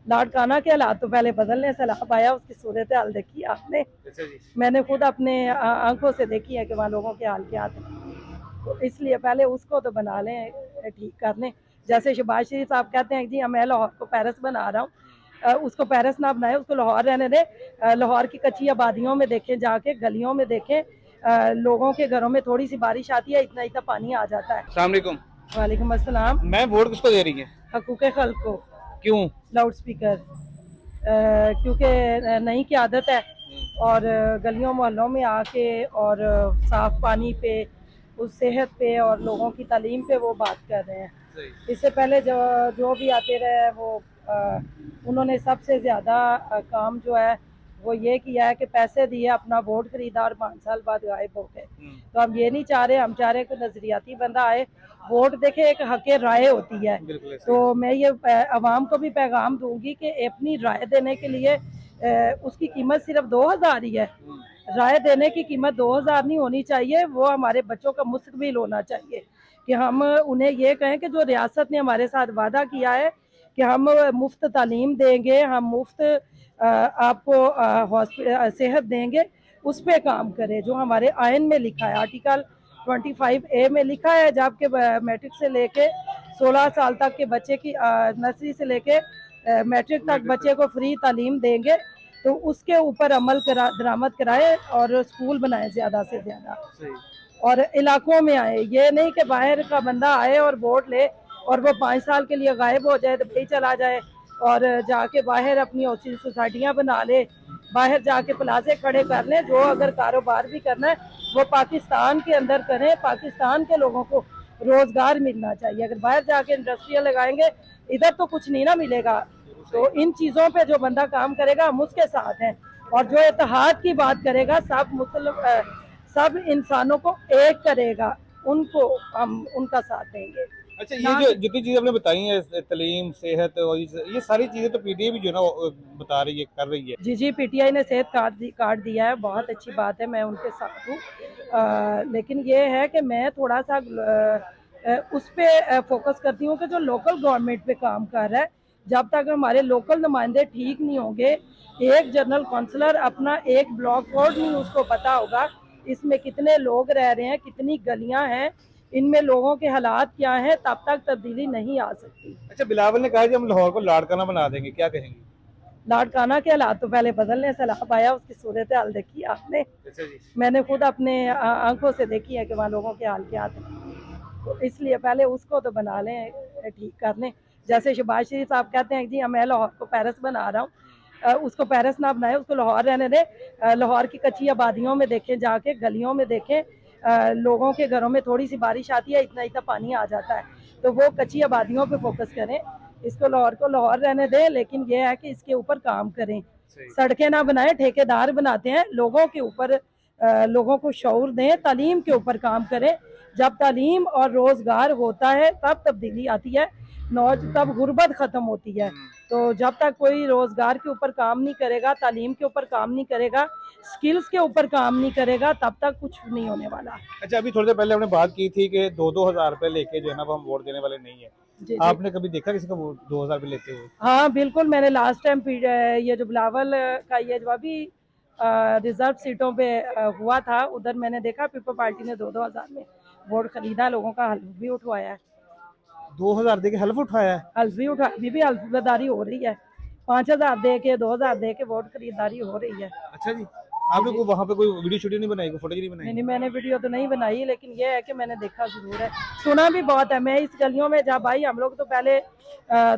लाड़काना के हालात तो पहले बदलने सैलाब आया, उसकी सूरत हाल देखी आपने। अच्छा जी। मैंने खुद अपने आंखों से देखी है कि वहाँ लोगों के हाल क्या थे। तो इसलिए पहले उसको तो बना लें, ठीक कर लें। जैसे शहबाज शरीफ साहब कहते हैं कि जी मैं लाहौर को पेरिस बना रहा हूँ, उसको पेरिस ना बनाए, उसको लाहौर रहने दें। लाहौर की कच्ची आबादियों में देखें, जाके गलियों में देखें, लोगों के घरों में थोड़ी सी बारिश आती है, इतना इतना पानी आ जाता है। अस्सलाम वालेकुम। वालेकुम अस्सलाम। मैं वोट किसको दे रही है? हकूक़ खल्क़ को। क्यों? लाउड स्पीकर, क्योंकि नहीं की आदत है, और गलियों मोहल्लों में आके और साफ पानी पे, उस सेहत पे और लोगों की तालीम पे वो बात कर रहे हैं। इससे पहले जो भी आते रहे वो उन्होंने सबसे ज़्यादा काम जो है वो ये किया है कि पैसे दिए, अपना वोट खरीदा और 5 साल बाद गायब हो गए। तो हम ये नहीं चाह रहे, हम चाह रहे हैं कि नजरियाती बंदा आए। वोट देखे एक हक़ राय होती है, तो मैं ये आवाम को भी पैगाम दूंगी कि अपनी राय देने के लिए उसकी कीमत सिर्फ 2000 ही है। राय देने की कीमत 2000 नहीं होनी चाहिए, वो हमारे बच्चों का मुस्तकबिल होना चाहिए कि हम उन्हें ये कहें कि जो रियासत ने हमारे साथ वादा किया है कि हम मुफ्त तालीम देंगे, हम मुफ्त आपको सेहत देंगे, उस पर काम करें जो हमारे आयन में लिखा है। आर्टिकल 25A में लिखा है जबकि मैट्रिक से लेके 16 साल तक के बच्चे की नर्सरी से लेके मैट्रिक तक बच्चे को फ्री तालीम देंगे, तो उसके ऊपर अमल दरामद कराए और स्कूल बनाए ज़्यादा से ज़्यादा, और इलाकों में आए। ये नहीं कि बाहर का बंदा आए और वोट ले और वो 5 साल के लिए गायब हो जाए, तो भाई चला जाए और जाके बाहर अपनी हाउसिंग सोसाइटियाँ बना ले, बाहर जाके प्लाजे खड़े कर लें। जो अगर कारोबार भी करना है वो पाकिस्तान के अंदर करें, पाकिस्तान के लोगों को रोजगार मिलना चाहिए। अगर बाहर जाके इंडस्ट्रियल लगाएंगे, इधर तो कुछ नहीं ना मिलेगा। तो इन चीज़ों पे जो बंदा काम करेगा हम उसके साथ हैं, और जो इत्तेहाद की बात करेगा, सब इंसानों को एक करेगा, उनको हम उनका साथ देंगे। अच्छा, ये जो जितनी चीजें आपने बताई हैं, तालीम, सेहत और ये सारी चीजें तो पीटीआई भी जो है ना बता रही है, कर रही है। जी, पीटीआई ने सेहत कार्ड दिया है, बहुत अच्छी बात है, मैं उनके साथ हूँ। लेकिन ये है कि मैं थोड़ा सा उस पर फोकस करती हूँ कि जो लोकल गवर्नमेंट पे काम कर रहा है, जब तक हमारे लोकल नुमाइंदे ठीक नहीं होंगे, एक जनरल काउंसलर अपना एक ब्लॉक कोड नहीं उसको पता होगा इसमें कितने लोग रह रहे हैं, कितनी गलियां हैं, इनमें लोगों के हालात क्या हैं, तब तक तब्दीली नहीं आ सकती। अच्छा, बिलावल ने कहा कि हम लाहौर को लाड़काना बना देंगे, क्या कहेंगे? लाड़काना के हालात तो पहले बदलने सैलाब आया, उसकी सूरत हाल देखी आपने। अच्छा जी। मैंने खुद अपने आंखों से देखी है कि वहाँ लोगों के हाल क्या थे। तो इसलिए पहले उसको तो बना लें, ठीक कर लें। जैसे शहबाज शरीफ साहब कहते हैं कि जी मैं लाहौर को पेरिस बना रहा हूँ, उसको पेरिस ना बनाए, उसको लाहौर रहने दें। लाहौर की कच्ची आबादियों में देखें, जाके गलियों में देखें, लोगों के घरों में थोड़ी सी बारिश आती है, इतना इतना पानी आ जाता है। तो वो कच्ची आबादियों पे फोकस करें, इसको लाहौर रहने दें, लेकिन ये है कि इसके ऊपर काम करें। सड़कें ना बनाएं, ठेकेदार बनाते हैं, लोगों के ऊपर लोगों को शऊर दें, तालीम के ऊपर काम करें। जब तालीम और रोजगार होता है तब तब्दीली आती है, तब गुर्बत खत्म होती है। तो जब तक कोई रोजगार के ऊपर काम नहीं करेगा, तालीम के ऊपर काम नहीं करेगा, स्किल्स के ऊपर काम नहीं करेगा, तब तक कुछ नहीं होने वाला। अच्छा, अभी थोड़ी देर पहले हमने बात की थी कि 2-2 हजार रुपए लेके जो है ना वो हम वोट देने वाले नहीं है। जी, आपने कभी देखा किसी का वोट 2000 रुपए लेते हुए? हाँ बिल्कुल, मैंने लास्ट टाइम ये जो बिलावल का ये जो अभी रिजर्व सीटों पे हुआ था, उधर मैंने देखा पीपल पार्टी ने 2-2 हजार में वोट खरीदा, लोगों का हल्फ भी उठवाया है। 2000 दे के हल्फ उठाया है? हल्फ भी उठा, अभी भी हल्फदारी हो रही है। 5000 दे के, 2000 दे के वोट खरीदारी हो रही है। अच्छा जी। आपने कोई वहाँ पे कोई वीडियो शूडियो नहीं बनाई, कोई फोटो नहीं बनाई? नहीं, मैंने वीडियो तो नहीं बनाई, लेकिन ये है कि मैंने देखा जरूर है, सुना भी बहुत है। मैं इस गलियों में जब आई, हम लोग तो पहले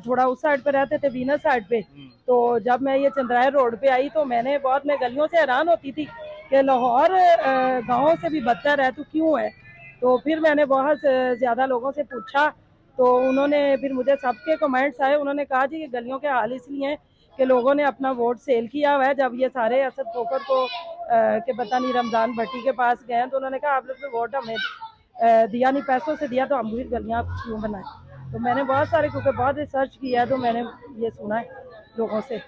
थोड़ा उस साइड पे रहते थे, वीनस साइड पे, तो जब मैं ये चंद्राय रोड पे आई तो मैं गलियों से हैरान होती थी कि लाहौर गाँव से भी बदतर है, तो क्यों है। तो फिर मैंने बहुत ज्यादा लोगों से पूछा, तो उन्होंने फिर मुझे सबके कमेंट्स आए, उन्होंने कहा जी ये गलियों के हाल इसलिए हैं कि लोगों ने अपना वोट सेल किया हुआ है। जब ये सारे असद खोकर को के पता नहीं रमजान भट्टी के पास गए हैं, तो उन्होंने कहा आप लोग तो वोट हमें दिया नहीं, पैसों से दिया, तो हम भी गलियां क्यों बनाए। तो मैंने बहुत सारे, क्योंकि बहुत रिसर्च किया है, तो मैंने ये सुना है लोगों से।